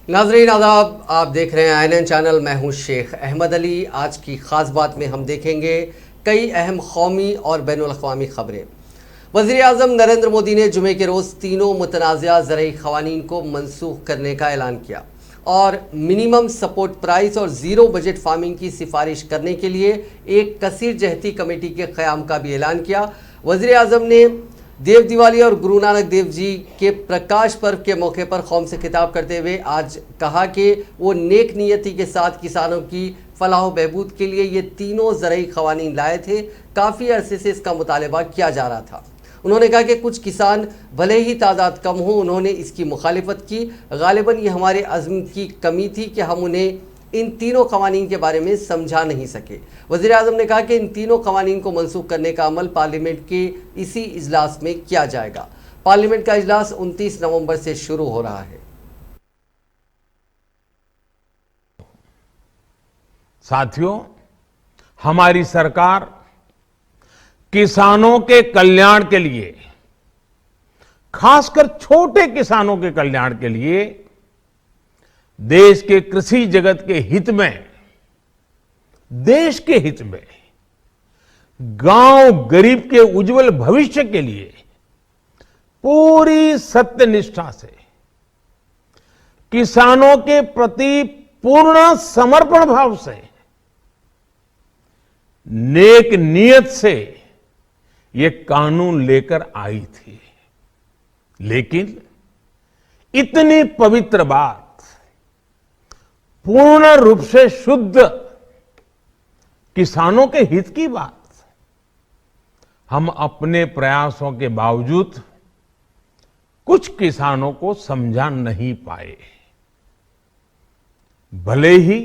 नाज़रीन आदाब, आप देख रहे हैं INN चैनल। मैं हूं शेख अहमद अली। आज की ख़ास बात में हम देखेंगे कई अहम कौमी और बैनुल अक़वामी ख़बरें। वज़ीर-ए-आज़म नरेंद्र मोदी ने जुमे के रोज़ तीनों मुतनाज़िया ज़रई क़वानीन को मनसूख करने का ऐलान किया और मिनिमम सपोर्ट प्राइस और ज़ीरो बजट फार्मिंग की सिफारिश करने के लिए एक कसीर जहती कमेटी के क़याम का भी ऐलान किया। वज़ीर-ए-आज़म ने देव दिवाली और गुरु नानक देव जी के प्रकाश पर्व के मौके पर कौम से खिताब करते हुए आज कहा कि वो नेक नियति के साथ किसानों की फलाह बहबूद के लिए ये तीनों ज़रई क़वानीन लाए थे। काफ़ी अरसे से इसका मुतालबा किया जा रहा था। उन्होंने कहा कि कुछ किसान भले ही तादाद कम हो, उन्होंने इसकी मुखालिफत की। गालिबन ये हमारे अज़्म की कमी थी कि हम उन्हें इन तीनों क़वानीन के बारे में समझा नहीं सके। वज़ीर-ए-आज़म ने कहा कि इन तीनों क़वानीन को मनसूख करने का अमल पार्लियामेंट के इसी इजलास में किया जाएगा। पार्लियामेंट का इजलास 29 नवंबर से शुरू हो रहा है। साथियों, हमारी सरकार किसानों के कल्याण के लिए, खासकर छोटे किसानों के कल्याण के लिए, देश के कृषि जगत के हित में, देश के हित में, गांव गरीब के उज्जवल भविष्य के लिए पूरी सत्यनिष्ठा से, किसानों के प्रति पूर्ण समर्पण भाव से, नेक नियत से ये कानून लेकर आई थी। लेकिन इतनी पवित्र बात, पूर्ण रूप से शुद्ध किसानों के हित की बात, हम अपने प्रयासों के बावजूद कुछ किसानों को समझा नहीं पाए। भले ही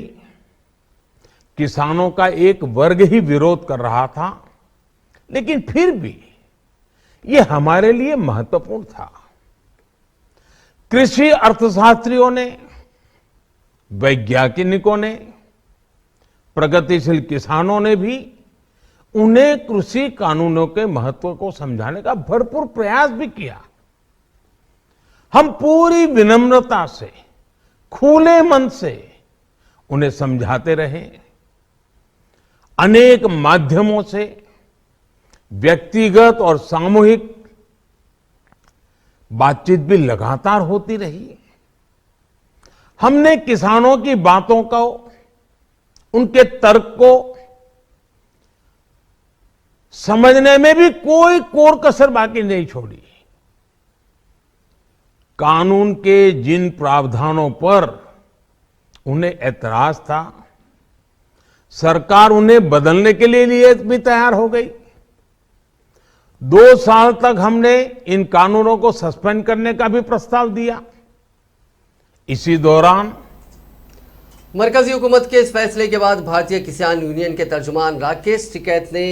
किसानों का एक वर्ग ही विरोध कर रहा था, लेकिन फिर भी यह हमारे लिए महत्वपूर्ण था। कृषि अर्थशास्त्रियों ने, वैज्ञानिकों ने, प्रगतिशील किसानों ने भी उन्हें कृषि कानूनों के महत्व को समझाने का भरपूर प्रयास भी किया। हम पूरी विनम्रता से, खुले मन से उन्हें समझाते रहे। अनेक माध्यमों से व्यक्तिगत और सामूहिक बातचीत भी लगातार होती रही। हमने किसानों की बातों को, उनके तर्क को समझने में भी कोई कोर कसर बाकी नहीं छोड़ी। कानून के जिन प्रावधानों पर उन्हें ऐतराज था, सरकार उन्हें बदलने के लिए भी तैयार हो गई। 2 साल तक हमने इन कानूनों को सस्पेंड करने का भी प्रस्ताव दिया। इसी दौरान मरकजी हुकूमत के इस फैसले के बाद भारतीय किसान यूनियन के तर्जुमान राकेश टिकैत ने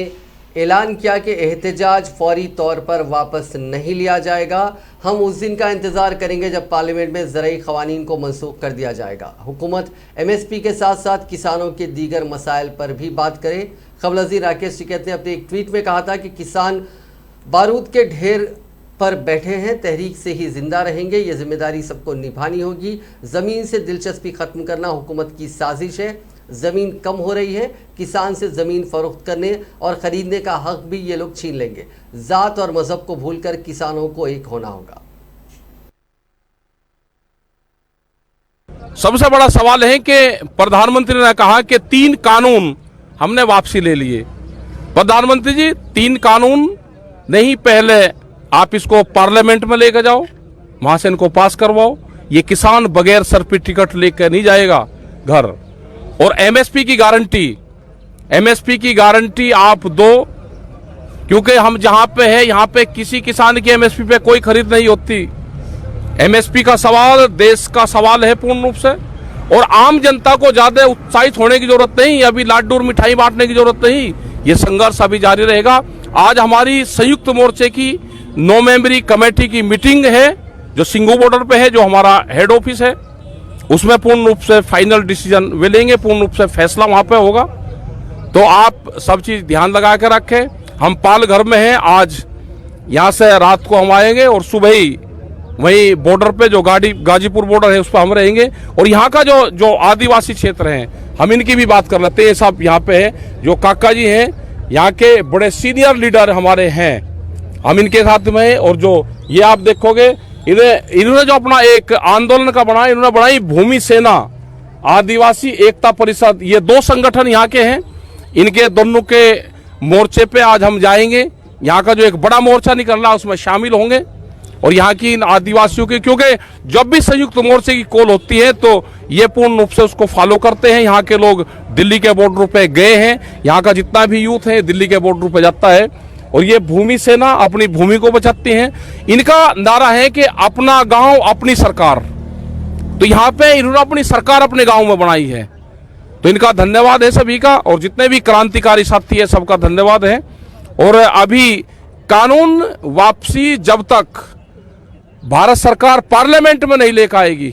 ऐलान किया कि एहतजाज फौरी तौर पर वापस नहीं लिया जाएगा। हम उस दिन का इंतजार करेंगे जब पार्लियामेंट में ज़रई क़वानीन को मनसूख कर दिया जाएगा। हुकूमत MSP के साथ साथ किसानों के दीगर मसाइल पर भी बात करे। क़ब्ल वज़ीर राकेश टिकैत ने अपने एक ट्वीट में कहा था कि किसान बारूद के ढेर पर बैठे हैं, तहरीक से ही जिंदा रहेंगे। ये जिम्मेदारी सबको निभानी होगी। ज़मीन से दिलचस्पी ख़त्म करना हुकूमत की साजिश है। ज़मीन कम हो रही है, किसान से ज़मीन फरोख्त करने और ख़रीदने का हक भी ये लोग छीन लेंगे। ज़ात और मज़हब को भूलकर किसानों को एक होना होगा। सबसे बड़ा सवाल है कि प्रधानमंत्री ने कहा कि 3 कानून हमने वापसी ले लिए। प्रधानमंत्री जी, 3 कानून नहीं, पहले आप इसको पार्लियामेंट में लेकर जाओ, वहां से इनको पास करवाओ। ये किसान बगैर सर पे टिकट लेकर नहीं जाएगा घर। और MSP की गारंटी आप दो, क्योंकि हम जहां पे है, यहां पे किसी किसान की MSP पे कोई खरीद नहीं होती। MSP का सवाल देश का सवाल है पूर्ण रूप से, और आम जनता को ज्यादा उत्साहित होने की जरूरत नहीं, अभी लाडू और मिठाई बांटने की जरूरत नहीं। ये संघर्ष अभी जारी रहेगा। आज हमारी संयुक्त मोर्चे की 9 मेंबरी कमेटी की मीटिंग है, जो सिंगू बॉर्डर पे है, जो हमारा हेड ऑफिस है। उसमें पूर्ण रूप से फाइनल डिसीजन वे लेंगे, पूर्ण रूप से फैसला वहां पे होगा। तो आप सब चीज ध्यान लगा के रखें। हम पाल घर में हैं, आज यहां से रात को हम आएंगे और सुबह ही वहीं बॉर्डर पे जो गाजीपुर बॉर्डर है उस पर हम रहेंगे। और यहाँ का जो आदिवासी क्षेत्र हैं, हम इनकी भी बात कर लेते हैं। सब यहाँ पे है जो काका जी हैं, यहाँ के बड़े सीनियर लीडर हमारे हैं, हम इनके साथ में हैं। और जो ये आप देखोगे, इन्होंने जो अपना एक आंदोलन का बनाया, इन्होंने बनाई भूमि सेना आदिवासी एकता परिषद। ये 2 संगठन यहाँ के हैं, इनके दोनों के मोर्चे पे आज हम जाएंगे। यहाँ का जो एक बड़ा मोर्चा निकल रहा है उसमें शामिल होंगे और यहाँ की इन आदिवासियों की, क्योंकि जब भी संयुक्त मोर्चे की कॉल होती है तो ये पूर्ण रूप से उसको फॉलो करते हैं। यहाँ के लोग दिल्ली के बॉर्डर पे गए हैं, यहाँ का जितना भी यूथ है दिल्ली के बॉर्डर पे जाता है। और ये भूमि सेना अपनी भूमि को बचाती हैं। इनका नारा है कि अपना गांव अपनी सरकार। तो यहाँ पे इन्होंने अपनी सरकार अपने गांव में बनाई है, तो इनका धन्यवाद है सभी का। और जितने भी क्रांतिकारी साथी है सबका धन्यवाद है। और अभी कानून वापसी जब तक भारत सरकार पार्लियामेंट में नहीं लेकर आएगी,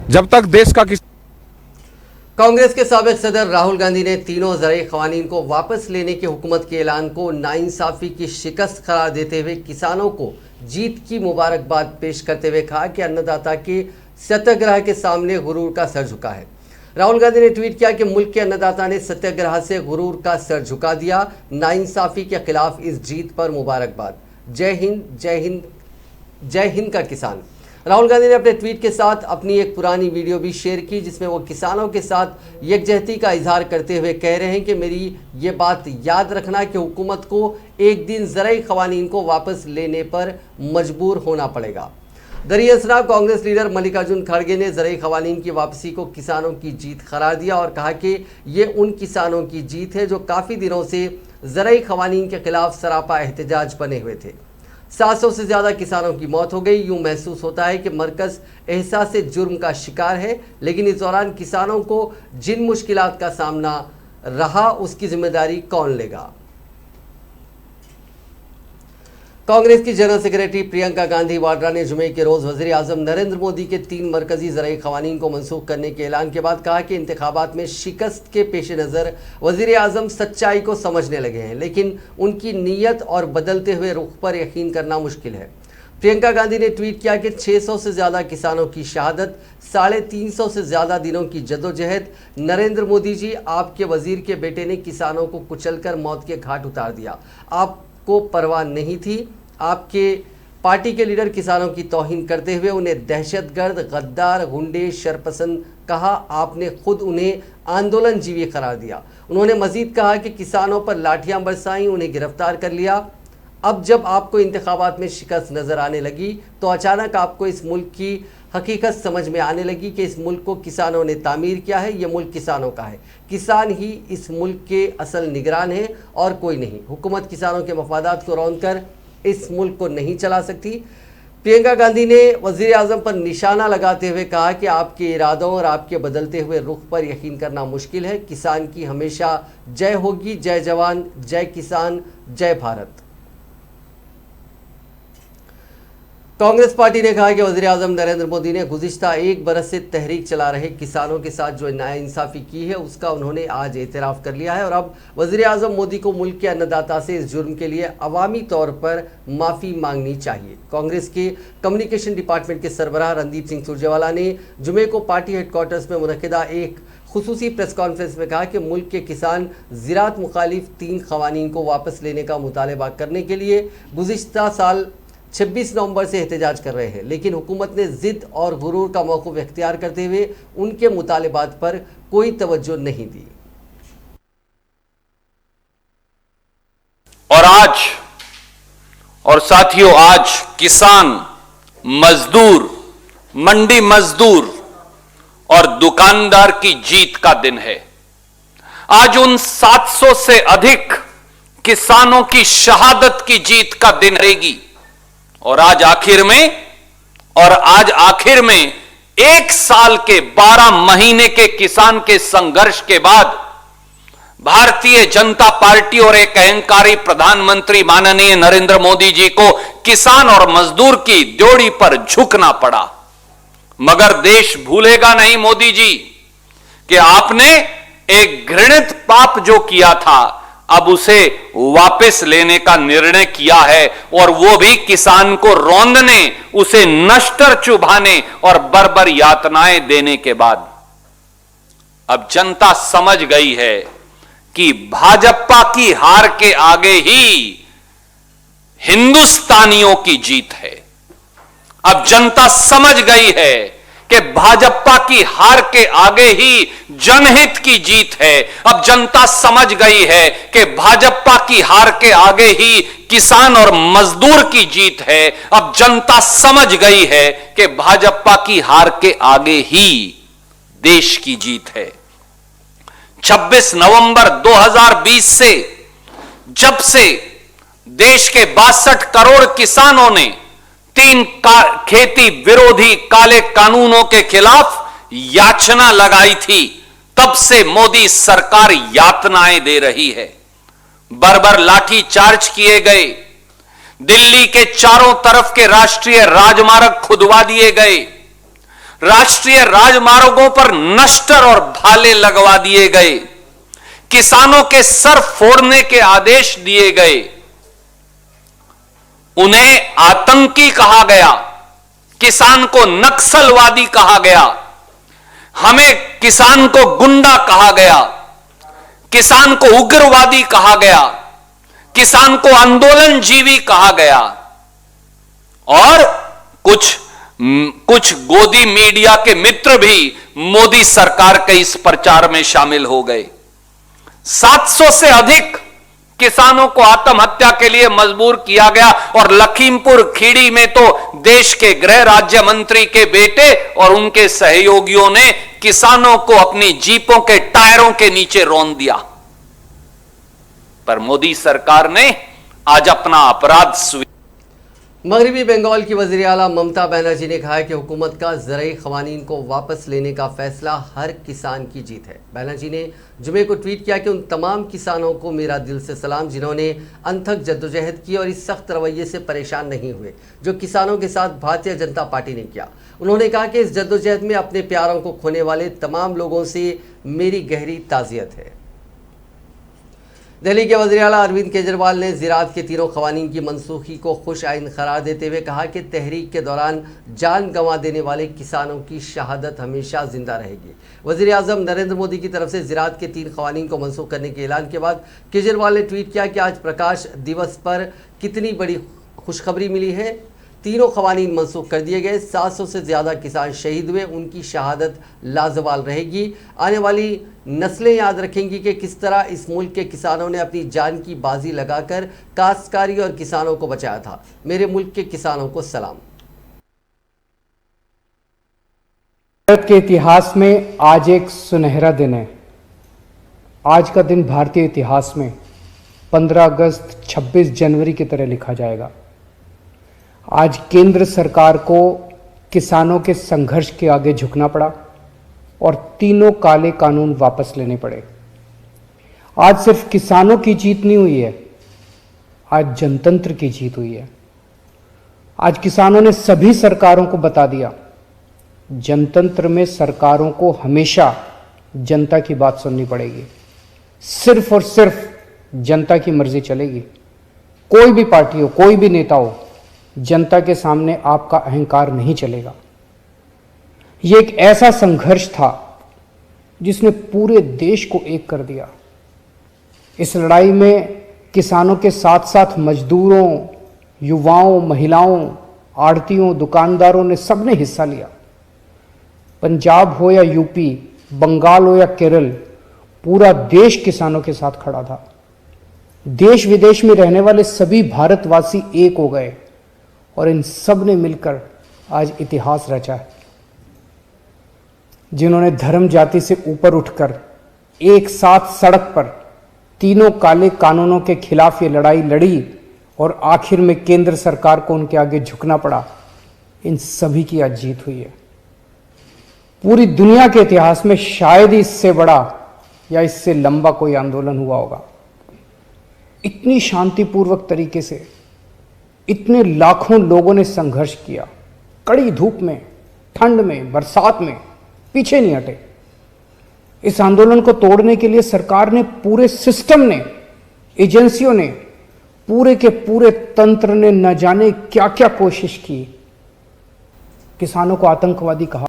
जब तक देश का कांग्रेस के साबिक सदर राहुल गांधी ने तीनों ज़राई क़वानीन को वापस लेने की हुकूमत के ऐलान को नाइंसाफ़ी की शिकस्त करार देते हुए किसानों को जीत की मुबारकबाद पेश करते हुए कहा कि अन्नदाता के सत्याग्रह के सामने गुरूर का सर झुका है। राहुल गांधी ने ट्वीट किया कि मुल्क के अन्नदाता ने सत्याग्रह से गुरूर का सर झुका दिया। नाइंसाफ़ी के खिलाफ इस जीत पर मुबारकबाद। जय हिंद, जय हिंद, जय हिंद का किसान। राहुल गांधी ने अपने ट्वीट के साथ अपनी एक पुरानी वीडियो भी शेयर की, जिसमें वो किसानों के साथ यकजहती का इजहार करते हुए कह रहे हैं कि मेरी ये बात याद रखना कि हुकूमत को एक दिन ज़राई क़वानीन को वापस लेने पर मजबूर होना पड़ेगा। दरियासराब कांग्रेस लीडर मल्लिकार्जुन खड़गे ने ज़राई क़वानीन की वापसी को किसानों की जीत करार दिया और कहा कि ये उन किसानों की जीत है जो काफ़ी दिनों से ज़राई क़वानीन के खिलाफ सरापा एहतजाज बने हुए थे। 700 से ज़्यादा किसानों की मौत हो गई। यूँ महसूस होता है कि मरकज़ एहसास जुर्म का शिकार है, लेकिन इस दौरान किसानों को जिन मुश्किलात का सामना रहा उसकी जिम्मेदारी कौन लेगा। कांग्रेस की जनरल सेक्रेटरी प्रियंका गांधी वाड्रा ने जुमे के रोज़ वज़ीर आज़म नरेंद्र मोदी के 3 मरकजी ज़राई क़वानीन को मनसूख करने के ऐलान के बाद कहा कि इंतखाबात में शिकस्त के पेश नज़र वज़ीर आज़म सच्चाई को समझने लगे हैं, लेकिन उनकी नीयत और बदलते हुए रुख पर यकीन करना मुश्किल है। प्रियंका गांधी ने ट्वीट किया कि 600 से ज़्यादा किसानों की शहादत, 350 से ज़्यादा दिनों की जदोजहद। नरेंद्र मोदी जी, आपके वज़ीर के बेटे ने किसानों को कुचलकर मौत के घाट उतार दिया। आपको परवाह नहीं थी। आपके पार्टी के लीडर किसानों की तौहीन करते हुए उन्हें दहशतगर्द, गद्दार, गुंडे, शरपसंद कहा। आपने खुद उन्हें आंदोलन जीवी करार दिया। उन्होंने मजीद कहा कि किसानों पर लाठियां बरसाईं, उन्हें गिरफ्तार कर लिया। अब जब आपको इंतखाबात में शिकस्त नज़र आने लगी तो अचानक आपको इस मुल्क की हकीकत समझ में आने लगी कि इस मुल्क को किसानों ने तामीर किया है। ये मुल्क किसानों का है, किसान ही इस मुल्क के असल निगरान है और कोई नहीं। हुकूमत किसानों के मफादात को रौंदकर इस मुल्क को नहीं चला सकती। प्रियंका गांधी ने वज़ीर आज़म पर निशाना लगाते हुए कहा कि आपके इरादों और आपके बदलते हुए रुख पर यकीन करना मुश्किल है। किसान की हमेशा जय होगी। जय जवान, जय किसान, जय भारत। कांग्रेस पार्टी ने कहा कि वज़ीर आज़म नरेंद्र मोदी ने गुज़िश्ता 1 बरस से तहरीक चला रहे किसानों के साथ जो नाइंसाफ़ी की है उसका उन्होंने आज एतराफ़ कर लिया है और अब वज़ीर आज़म मोदी को मुल्क के अन्नदाता से इस जुर्म के लिए अवामी तौर पर माफ़ी मांगनी चाहिए। कांग्रेस के कम्युनिकेशन डिपार्टमेंट के सरबराह रणदीप सिंह सुरजेवाला ने जुमे को पार्टी हेडक्वार्टर्स में मुनक़िदा एक खुसूसी प्रेस कॉन्फ्रेंस में कहा कि मुल्क के किसान ज़राअत मुखालिफ 3 क़वानीन को वापस लेने का मुतालबा करने के लिए गुज़िश्ता साल 26 नवंबर से एहतजाज कर रहे हैं, लेकिन हुकूमत ने ज़िद और गुरूर का मौक़िफ़ इख्तियार करते हुए उनके मुतालबात पर कोई तवज्जो नहीं दी। और साथियों, आज किसान, मजदूर, मंडी मजदूर और दुकानदार की जीत का दिन है। आज उन 700 से अधिक किसानों की शहादत की जीत का दिन रहेगी। और आज आखिर में 1 साल के 12 महीने के किसान के संघर्ष के बाद भारतीय जनता पार्टी और एक अहंकारी प्रधानमंत्री माननीय नरेंद्र मोदी जी को किसान और मजदूर की ड्योढ़ी पर झुकना पड़ा। मगर देश भूलेगा नहीं मोदी जी कि आपने एक घृणित पाप जो किया था अब उसे वापस लेने का निर्णय किया है, और वो भी किसान को रौंदने, उसे नश्तर चुभाने और बर्बर यातनाएं देने के बाद। अब जनता समझ गई है कि भाजपा की हार के आगे ही हिंदुस्तानियों की जीत है। अब जनता समझ गई है कि भाजपा की हार के आगे ही जनहित की जीत है। अब जनता समझ गई है कि भाजपा की हार के आगे ही किसान और मजदूर की जीत है। अब जनता समझ गई है कि भाजपा की हार के आगे ही देश की जीत है। 26 नवंबर 2020 से, जब से देश के 62 करोड़ किसानों ने 3 खेती विरोधी काले कानूनों के खिलाफ याचना लगाई थी, तब से मोदी सरकार यातनाएं दे रही है। बर्बर लाठी चार्ज किए गए, दिल्ली के चारों तरफ के राष्ट्रीय राजमार्ग खुदवा दिए गए, राष्ट्रीय राजमार्गों पर नश्तर और भाले लगवा दिए गए, किसानों के सर फोड़ने के आदेश दिए गए, उन्हें आतंकी कहा गया, किसान को नक्सलवादी कहा गया, हमें किसान को गुंडा कहा गया, किसान को उग्रवादी कहा गया, किसान को आंदोलनजीवी कहा गया। और कुछ गोदी मीडिया के मित्र भी मोदी सरकार के इस प्रचार में शामिल हो गए। 700 से अधिक किसानों को आत्महत्या के लिए मजबूर किया गया, और लखीमपुर खीरी में तो देश के गृह राज्य मंत्री के बेटे और उनके सहयोगियों ने किसानों को अपनी जीपों के टायरों के नीचे रौंद दिया। पर मोदी सरकार ने आज अपना अपराध स्वीकार। मगरबी बंगाल की वज़ीर आला ममता बनर्जी ने कहा है कि हुकूमत का ज़राई क़वानीन को वापस लेने का फैसला हर किसान की जीत है। बनर्जी ने जुमे को ट्वीट किया कि उन तमाम किसानों को मेरा दिल से सलाम जिन्होंने अनथक जद्दोजहद की और इस सख्त रवैये से परेशान नहीं हुए जो किसानों के साथ भारतीय जनता पार्टी ने किया। उन्होंने कहा कि इस जद्दोजहद में अपने प्यारों को खोने वाले तमाम लोगों से मेरी गहरी ताज़ियत है। दिल्ली के वज़ीर आला अरविंद केजरीवाल ने ज़राअत के तीनों क़वानीन की मनसूखी को खुश आइन करार देते हुए कहा कि तहरीक के दौरान जान गंवा देने वाले किसानों की शहादत हमेशा जिंदा रहेगी। वज़ीर आज़म नरेंद्र मोदी की तरफ से ज़राअत के 3 क़वानीन को मनसूख करने के ऐलान के बाद केजरीवाल ने ट्वीट किया कि आज प्रकाश दिवस पर कितनी बड़ी खुशखबरी मिली है। तीनों क़वानीन मनसूख कर दिए गए। 700 से ज़्यादा किसान शहीद हुए, उनकी शहादत लाजवाल रहेगी। आने वाली नस्लें याद रखेंगी कि किस तरह इस मुल्क के किसानों ने अपनी जान की बाजी लगाकर काश्तकारी और किसानों को बचाया था। मेरे मुल्क के किसानों को सलाम। भारत के इतिहास में आज एक सुनहरा दिन है। आज का दिन भारतीय इतिहास में 15 अगस्त 26 जनवरी की तरह लिखा जाएगा। आज केंद्र सरकार को किसानों के संघर्ष के आगे झुकना पड़ा और तीनों काले कानून वापस लेने पड़े। आज सिर्फ किसानों की जीत नहीं हुई है, आज जनतंत्र की जीत हुई है। आज किसानों ने सभी सरकारों को बता दिया, जनतंत्र में सरकारों को हमेशा जनता की बात सुननी पड़ेगी। सिर्फ और सिर्फ जनता की मर्जी चलेगी। कोई भी पार्टी हो, कोई भी नेता हो, जनता के सामने आपका अहंकार नहीं चलेगा। यह एक ऐसा संघर्ष था जिसने पूरे देश को एक कर दिया। इस लड़ाई में किसानों के साथ साथ मजदूरों, युवाओं, महिलाओं, आड़तियों, दुकानदारों ने सबने हिस्सा लिया। पंजाब हो या यूपी, बंगाल हो या केरल, पूरा देश किसानों के साथ खड़ा था। देश विदेश में रहने वाले सभी भारतवासी एक हो गए और इन सब ने मिलकर आज इतिहास रचा है। जिन्होंने धर्म जाति से ऊपर उठकर एक साथ सड़क पर तीनों काले कानूनों के खिलाफ ये लड़ाई लड़ी और आखिर में केंद्र सरकार को उनके आगे झुकना पड़ा, इन सभी की आज जीत हुई है। पूरी दुनिया के इतिहास में शायद ही इससे बड़ा या इससे लंबा कोई आंदोलन हुआ होगा। इतनी शांतिपूर्वक तरीके से इतने लाखों लोगों ने संघर्ष किया, कड़ी धूप में, ठंड में, बरसात में, पीछे नहीं हटे। इस आंदोलन को तोड़ने के लिए सरकार ने, पूरे सिस्टम ने एजेंसियों ने, पूरे के पूरे तंत्र ने न जाने क्या क्या कोशिश की, किसानों को आतंकवादी कहा।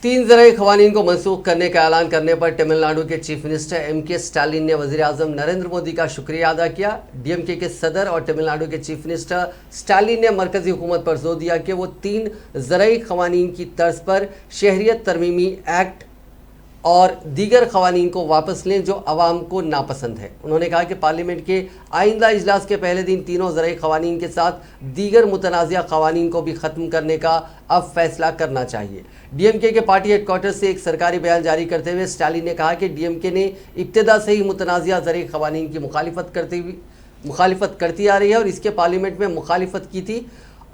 3 ज़राई क़वानीन को मनसूख करने का ऐलान करने पर तमिलनाडु के चीफ मिनिस्टर एम.के. स्टालिन ने वज़ीर आज़म नरेंद्र मोदी का शुक्रिया अदा किया। डीएमके के सदर और तमिलनाडु के चीफ मिनिस्टर स्टालिन ने मरकजी हुकूमत पर जोर दिया कि वो 3 ज़राई क़वानीन की तर्ज पर शहरियत तरमीमी एक्ट और दीगर क़वानीन को वापस लें जो अवाम को नापसंद है। उन्होंने कहा कि पार्लियामेंट के आइंदा इजलास के पहले दिन तीनों ज़राई क़वानीन के साथ दीगर मुतनाज़िया क़वानीन को भी ख़त्म करने का अब फैसला करना चाहिए। डीएमके के पार्टी हेडक्वार्टर से एक सरकारी बयान जारी करते हुए स्टालिन ने कहा कि डीएमके ने इब्तिदा से ही मुतनाज़िया ज़राई क़वानीन की मुखालिफत करती आ रही है और इसके पार्लियामेंट में मुखालिफत की थी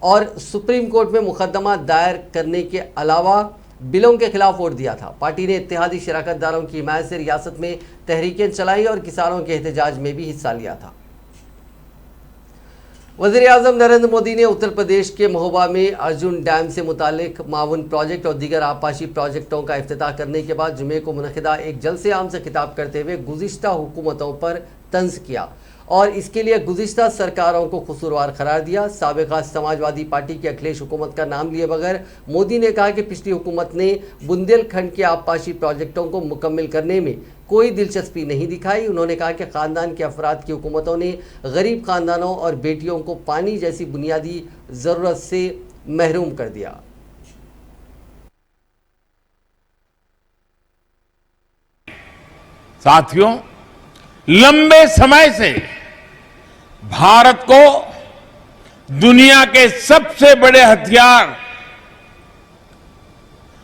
और सुप्रीम कोर्ट में मुकदमा दायर करने के अलावा बिलों के खिलाफ वोट दिया था। पार्टी ने इत्तेहादी शराकतदारों की हिमायत से रियासत में तहरीकें चलाई और किसानों के एहतजाज में भी हिस्सा लिया था। वज़ीर आज़म नरेंद्र मोदी ने उत्तर प्रदेश के महोबा में अर्जुन डैम से मुतालिक माउन प्रोजेक्ट और दीगर आबपाशी प्रोजेक्टों का इफ्तिताह करने के बाद जुमे को मुनक़िदा एक जलसे आम से खिताब करते हुए गुज़िश्ता हुकूमतों पर तंज़ किया और इसके लिए गुज़िश्ता सरकारों को कसूरवार करार दिया। साबिक़ा समाजवादी पार्टी की अखिलेश हुकूमत का नाम लिए बगैर मोदी ने कहा कि पिछली हुकूमत ने बुंदेलखंड के आबपाशी प्रोजेक्टों को मुकम्मल करने में कोई दिलचस्पी नहीं दिखाई। उन्होंने कहा कि ख़ानदान के अफराद की हुकूमतों ने गरीब ख़ानदानों और बेटियों को पानी जैसी बुनियादी ज़रूरत से महरूम कर दिया। साथियों, लंबे समय से भारत को दुनिया के सबसे बड़े हथियार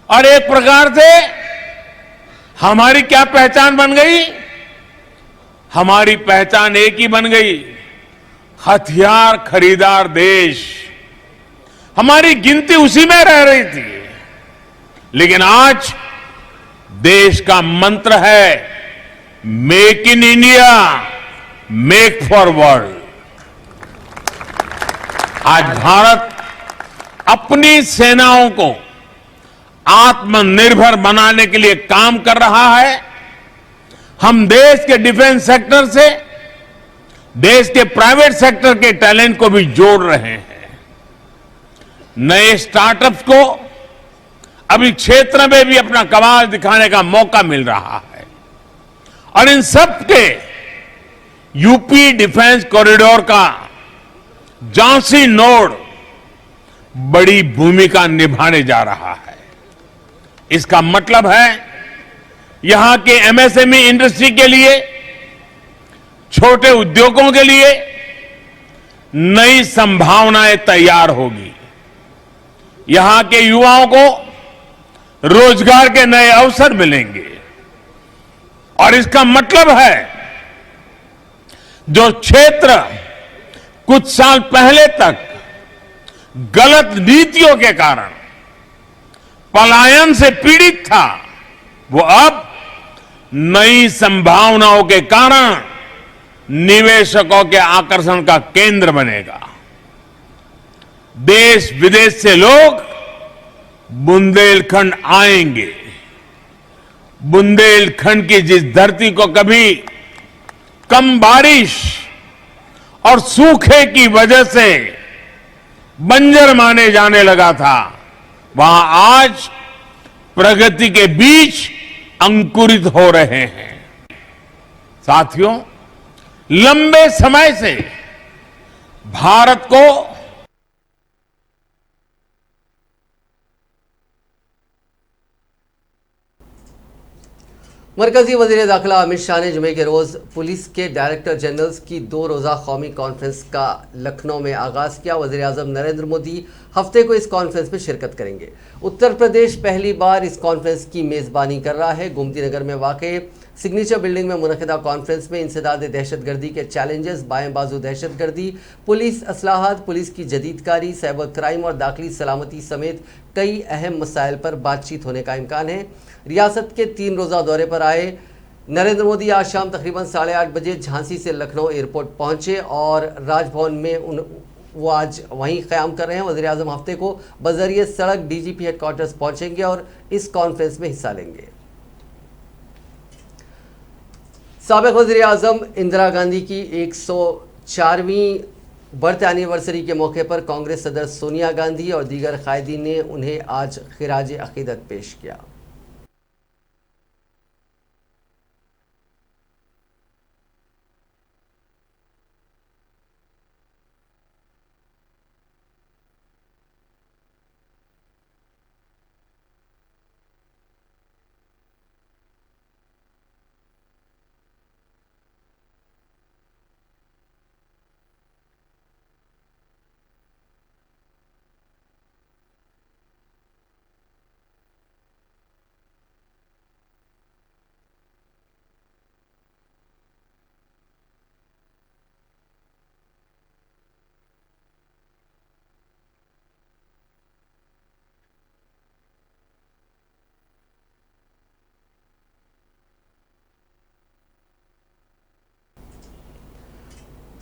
और एक प्रकार से हमारी क्या पहचान बन गई? हमारी पहचान एक ही बन गई, हथियार खरीदार देश। हमारी गिनती उसी में रह रही थी। लेकिन आज देश का मंत्र है make in India, make for world. आज भारत अपनी सेनाओं को आत्मनिर्भर बनाने के लिए काम कर रहा है। हम देश के डिफेंस सेक्टर से देश के प्राइवेट सेक्टर के टैलेंट को भी जोड़ रहे हैं। नए स्टार्टअप्स को अभी क्षेत्र में भी अपना कमाल दिखाने का मौका मिल रहा है और इन सब के यूपी डिफेंस कॉरिडोर का झांसी नोड बड़ी भूमिका निभाने जा रहा है। इसका मतलब है यहां के एमएसएमई इंडस्ट्री के लिए, छोटे उद्योगों के लिए नई संभावनाएं तैयार होगी। यहां के युवाओं को रोजगार के नए अवसर मिलेंगे और इसका मतलब है जो क्षेत्र कुछ साल पहले तक गलत नीतियों के कारण पलायन से पीड़ित था, वो अब नई संभावनाओं के कारण निवेशकों के आकर्षण का केंद्र बनेगा। देश विदेश से लोग बुंदेलखंड आएंगे। बुंदेलखंड की जिस धरती को कभी कम बारिश और सूखे की वजह से बंजर माने जाने लगा था, वहां आज प्रगति के बीज अंकुरित हो रहे हैं। साथियों, लंबे समय से भारत को मरकजी वज़ीर दाखिला अमित शाह ने जुमे के रोज़ पुलिस के डायरेक्टर जनरल्स की 2 रोज़ा कौमी कॉन्फ्रेंस का लखनऊ में आगाज़ किया। वज़ीर आज़म नरेंद्र मोदी हफ्ते को इस कॉन्फ्रेंस में शिरकत करेंगे। उत्तर प्रदेश पहली बार इस कॉन्फ्रेंस की मेज़बानी कर रहा है। गोमती नगर में वाक़े सिग्नेचर बिल्डिंग में मुनक़िदा कॉन्फ्रेंस में इंसदाद दहशतगर्दी के चैलेंजेस, बाएं बाजू दहशतगर्दी, पुलिस असलाहत, पुलिस की जदीदकारी, साइबर क्राइम और दाखिली सलामती समेत कई अहम मसाइल पर बातचीत होने का इम्कान है। रियासत के 3 रोज़ा दौरे पर आए नरेंद्र मोदी आज शाम तकरीबन 8:30 बजे झांसी से लखनऊ एयरपोर्ट पहुंचे और राजभवन में वो आज वहीं क़याम कर रहे हैं। वज़ीर आज़म हफ्ते को बज़रिए सड़क डीजीपी हेडक्वार्टर्स पहुंचेंगे और इस कॉन्फ्रेंस में हिस्सा लेंगे। साबिक वज़ीर आज़म इंदिरा गांधी की 104वीं बर्थ एनिवर्सरी के मौके पर कांग्रेस सदर सोनिया गांधी और दीगर कायदीन ने उन्हें आज खिराज अकीदत पेश किया।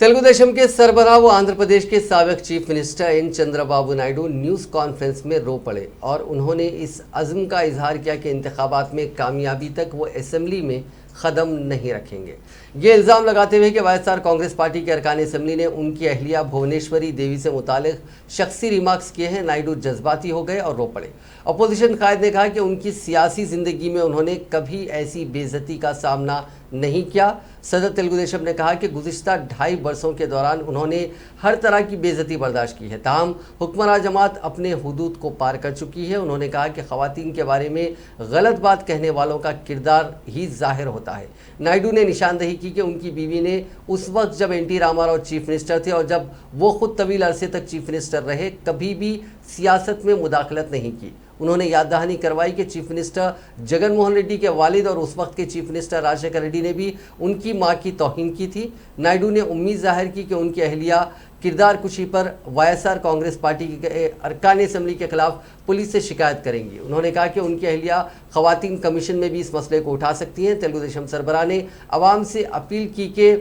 तेलुगुदेशम के सरबराह व आंध्र प्रदेश के साबिक chief minister N Chandrababu Naidu news conference में रो पड़े और उन्होंने इस अज़्म का इजहार किया कि इंतखाबात में कामयाबी तक वो असेंबली में कदम नहीं रखेंगे। ये इल्ज़ाम लगाते हुए कि वाईएसआर कांग्रेस पार्टी के अरकान असेंबली ने उनकी अहलिया भुवनेश्वरी देवी से मुतालिक शख्सी रिमार्क्स किए हैं, नायडू जज्बाती हो गए और रो पड़े। अपोजिशन कायद ने कहा कि उनकी सियासी ज़िंदगी में उन्होंने कभी ऐसी बेइज्जती का सामना नहीं किया। सदर तेलुगुदेशम ने कहा कि गुज़िश्ता 2.5 बरसों के दौरान उन्होंने हर तरह की बेइज्जती बर्दाश्त की है, ताहम हुक्मरान जमात अपने हुदूद को पार कर चुकी है। उन्होंने कहा कि ख़वातीन के बारे में गलत बात कहने वालों का किरदार ही जाहिर होता है। नायडू ने निशानदेही की कि उनकी बीवी ने उस वक्त जब N T Ramarao chief minister थे और जब वो खुद तवील अरसे तक चीफ मिनिस्टर रहे, कभी भी सियासत में मुदाखलत नहीं की। उन्होंने याद दहानी करवाई कि चीफ मिनिस्टर जगन मोहन रेड्डी के वालिद और उस वक्त के चीफ मिनिस्टर राजशेखर रेड्डी ने भी उनकी मां की तौहीन की थी। नायडू ने उम्मीद जाहिर की कि उनकी अहलिया किरदार कुशी पर वाईएसआर कांग्रेस पार्टी के अरकान असेंबली के खिलाफ पुलिस से शिकायत करेंगी। उन्होंने कहा कि उनकी अहलिया खवातीन कमीशन में भी इस मसले को उठा सकती हैं। तेलुगुदेशम सरबराह ने अवाम से अपील की कि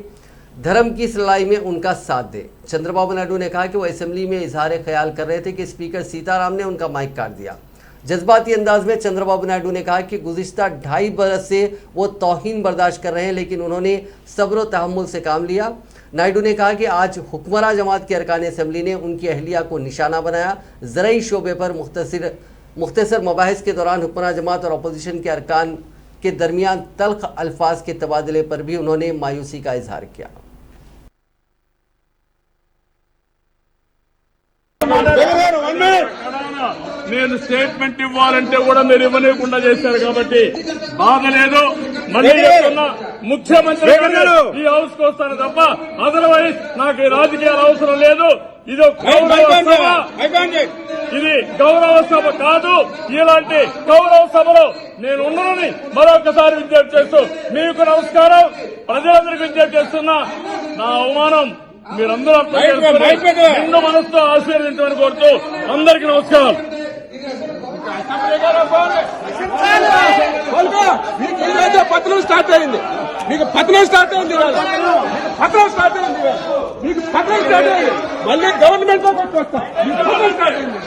धर्म की इस लड़ाई में उनका साथ दे। चंद्रबाबू नायडू ने कहा कि वो असेंबली में इजहार ख्याल कर रहे थे कि स्पीकर सीताराम ने उनका माइक काट दिया। जज्बाती अंदाज में चंद्रबाबू नायडू ने कहा कि गुज़िश्ता 2.5 बरस से वो तौहीन बर्दाश्त कर रहे हैं, लेकिन उन्होंने सब्र व तहम्मुल से काम लिया। नायडू ने कहा कि आज हुक्मरान जमात के अरकान असेंबली ने उनकी अहलिया को निशाना बनाया। ज़रई शोबे पर मुख्तसर मबाहिस के दौरान हुक्मरान जमात और अपोजिशन के अरकान के दरमियान तल्ख अल्फाज के तबादले पर भी उन्होंने मायूसी का इजहार किया। నేను స్టేట్మెంట్ ఇవ్వాలంటే కూడా మీరు ఇవ్వలేకుండా చేశారు కాబట్టి బాగలేదు. మళ్ళీ చెప్తున్నా, ముఖ్యమంత్రి ఈ హౌస్ కు వస్తాను తప్ప అదర్వైజ్ నాకు ఈ రాజకీయాల అవసరం లేదు. ఇది గౌరవ సభ కాదు. ఇలాంటి గౌరవ సభలో నేను ఉన్నానని మరొకసారి విజ్ఞప్తి చేస్తూ మీకు నమస్కారం. ప్రజలందరికీ విజ్ఞప్తి చేస్తున్నా, నా అవమానం మీరందరూ అర్థం చేసుకుని నిండు మనసుతో ఆశీర్వదించమని కోరుతూ అందరికీ నమస్కారం. పత్రం స్టార్ట్ అయింది, మీకు పత్రం స్టార్ట్ అయింది, పత్రం స్టార్ట్ అయింది, మీకు పత్రం స్టార్ట్ అయింది. మళ్ళీ గవర్నమెంట్ లో కొట్టుకొస్తా. మీకు పత్రం స్టార్ట్ అయింది,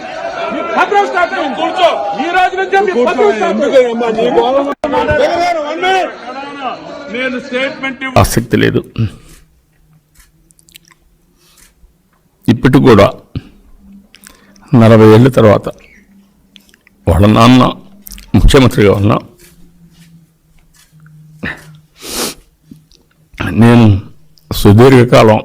మీకు పత్రం స్టార్ట్ అయింది. కూర్చో. ఈ రోజు నుంచి మీకు పత్రం స్టార్ట్ అయింది. నేను స్టేట్మెంట్ ఆసక్తి లేదు. ఇప్పటికి కూడా 40 ఏళ్ళ తర్వాత వాళ్ళ నాన్న ముఖ్యమంత్రిగా ఉన్నా నేను సుదీర్ఘకాలం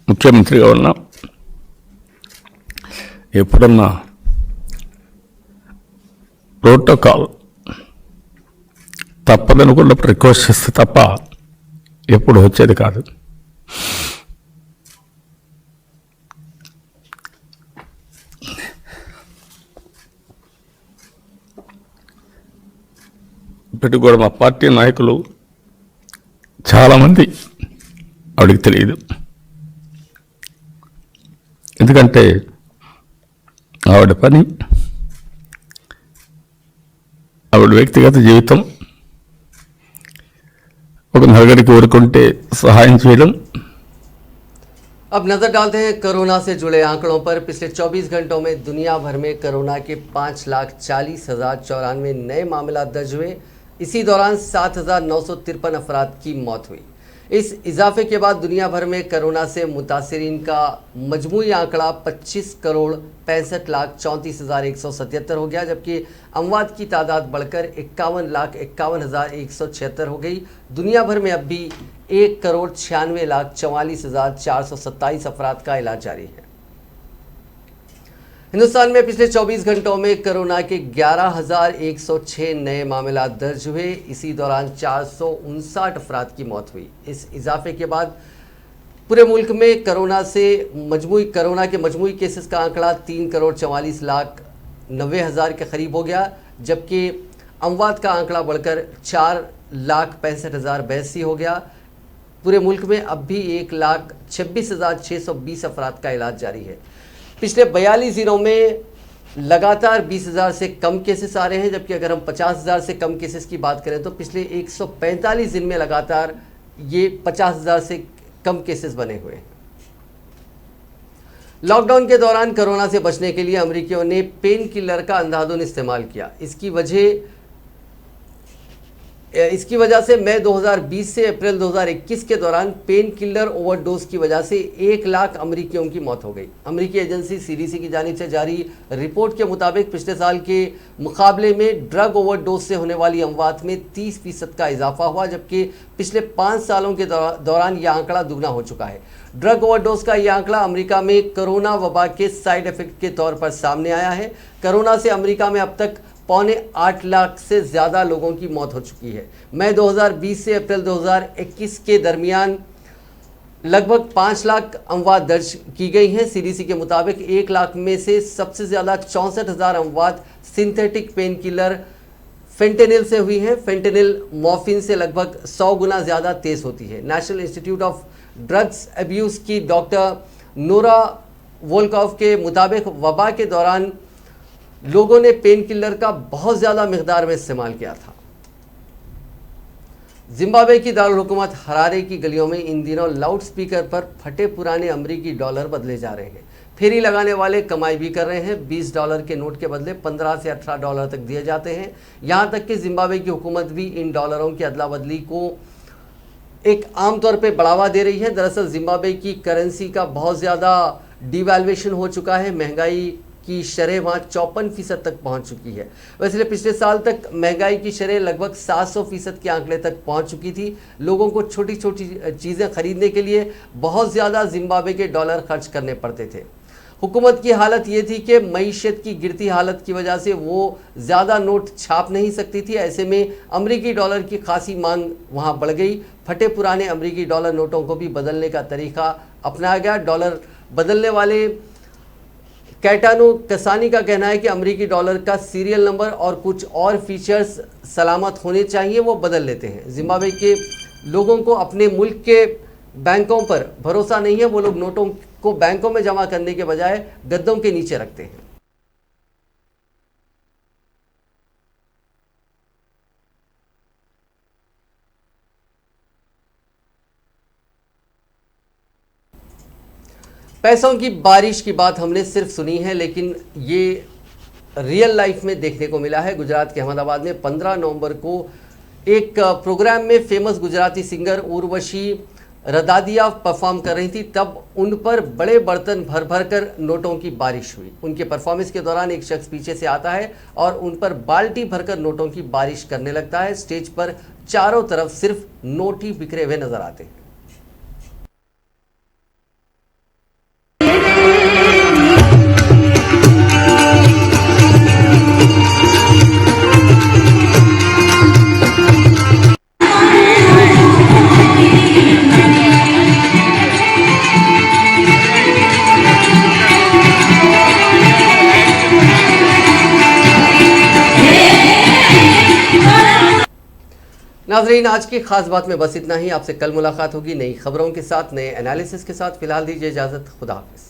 ముఖ్యమంత్రిగా ఉన్నా ఎప్పుడన్నా ప్రోటోకాల్ తప్పదనుకున్నప్పుడు రిక్వెస్ట్ చేస్తే తప్ప ఎప్పుడు వచ్చేది కాదు. ఇప్పటికి కూడా మా పార్టీ నాయకులు చాలామంది ఆవిడకి తెలియదు. ఎందుకంటే ఆవిడ పని, ఆవిడ వ్యక్తిగత జీవితం, ఒక నలుగురికి ఊరుకుంటే సహాయం చేయడం, अब नजर डालते हैं कोरोना से जुड़े आंकड़ों पर। पिछले 24 घंटों में दुनिया भर में कोरोना के 5,40,094 नए मामला दर्ज हुए। इसी दौरान 7,953 अफराद की मौत हुई। इस इजाफे के बाद दुनिया भर में कोरोना से मुतासिरीन का मजमूई आंकड़ा 25,65,34,177 हो गया, जबकि अमवात की तादाद बढ़कर 51,51,176 हो गई। दुनिया भर में अब भी 1,96,44,427 अफराद का इलाज जारी है। हिंदुस्तान में पिछले 24 घंटों में कोरोना के 11,106 नए मामला दर्ज हुए। इसी दौरान 459 अफराद की मौत हुई। इस इजाफे के बाद पूरे मुल्क में कोरोना के मजमूई केसेस का आंकड़ा 3,44,90,000 के करीब हो गया, जबकि अमवात का आंकड़ा बढ़कर 4,65,082 हो गया। पूरे मुल्क में अब भी 1,26,620 अफराद का इलाज जारी है। पिछले 42 दिनों में लगातार 20,000 से कम केसेस आ रहे हैं, जबकि अगर हम 50,000 से कम केसेस की बात करें तो पिछले 145 दिन में लगातार ये 50,000 से कम केसेस बने हुए हैं। लॉकडाउन के दौरान कोरोना से बचने के लिए अमेरिकियों ने पेन किलर का अंधाधुंध इस्तेमाल किया। इसकी वजह से मई 2020 से अप्रैल 2021 के दौरान पेन किलर ओवरडोज की वजह से 1 लाख अमेरिकियों की मौत हो गई। अमेरिकी एजेंसी सीडीसी की जानिब से जारी रिपोर्ट के मुताबिक पिछले साल के मुकाबले में ड्रग ओवरडोज से होने वाली अमवात में 30% का इजाफा हुआ, जबकि पिछले 5 सालों के दौरान यह आंकड़ा दुगना हो चुका है। ड्रग ओवरडोज का यह आंकड़ा अमेरिका में कोरोना वबा के साइड इफेक्ट के तौर पर सामने आया है। कोरोना से अमेरिका में अब तक 8.25 लाख से ज़्यादा लोगों की मौत हो चुकी है। मई 2020 से अप्रैल 2021 के दरमियान लगभग 5 लाख अमवात दर्ज की गई हैं। सीडीसी के मुताबिक 1 लाख में से सबसे ज़्यादा 64,000 अमवात सिंथेटिक पेन किलर फेंटेनिल से हुई हैं। फेंटेनिल मॉर्फिन से लगभग 100 गुना ज़्यादा तेज़ होती है। National institute of drugs abuse की डॉक्टर नोरा वोल्कॉफ के मुताबिक वबा के दौरान लोगों ने पेन किलर का बहुत ज़्यादा मिकदार में इस्तेमाल किया था। जिम्बाब्वे की दारुल हुकूमत हरारे की गलियों में इन दिनों लाउड स्पीकर पर फटे पुराने अमरीकी डॉलर बदले जा रहे हैं। फेरी लगाने वाले कमाई भी कर रहे हैं। $20 के नोट के बदले 15 से 18 डॉलर तक दिए जाते हैं। यहाँ तक कि जिम्बाब्वे की हुकूमत भी इन डॉलरों की अदला बदली को एक आम तौर पे बढ़ावा दे रही है। दरअसल जिम्बाब्वे की करेंसी का बहुत ज़्यादा डिवैल्यूएशन हो चुका है। महंगाई की शरह वहाँ 54% तक पहुँच चुकी है। वैसे पिछले साल तक महंगाई की शरह लगभग 700% के आंकड़े तक पहुँच चुकी थी। लोगों को छोटी छोटी चीज़ें खरीदने के लिए बहुत ज़्यादा जिम्बाब्वे के डॉलर खर्च करने पड़ते थे। हुकूमत की हालत ये थी कि मईशत की गिरती हालत की वजह से वो ज़्यादा नोट छाप नहीं सकती थी। ऐसे में अमरीकी डॉलर की खासी मांग वहाँ बढ़ गई। फटे पुराने अमरीकी डॉलर नोटों को भी बदलने का तरीका अपनाया गया। डॉलर बदलने वाले कैटानो कसानी का कहना है कि अमरीकी डॉलर का सीरियल नंबर और कुछ और फीचर्स सलामत होने चाहिए, वो बदल लेते हैं। जिम्बाब्वे के लोगों को अपने मुल्क के बैंकों पर भरोसा नहीं है। वो लोग नोटों को बैंकों में जमा करने के बजाय गद्दों के नीचे रखते हैं। पैसों की बारिश की बात हमने सिर्फ सुनी है, लेकिन ये रियल लाइफ में देखने को मिला है। गुजरात के अहमदाबाद में 15 नवंबर को एक प्रोग्राम में famous Gujarati singer Urvashi Radadiya perform कर रही थी। तब उन पर बड़े बर्तन भर भर कर नोटों की बारिश हुई। उनके परफॉर्मेंस के दौरान एक शख्स पीछे से आता है और उन पर बाल्टी भरकर नोटों की बारिश करने लगता है। स्टेज पर चारों तरफ सिर्फ नोट ही बिखरे हुए नजर आते हैं। नाज़रीन, आज की खास बात में बस इतना ही। आपसे कल मुलाकात होगी नई खबरों के साथ, नए एनालिसिस के साथ। फिलहाल दीजिए इजाजत। खुदा हाफिज़।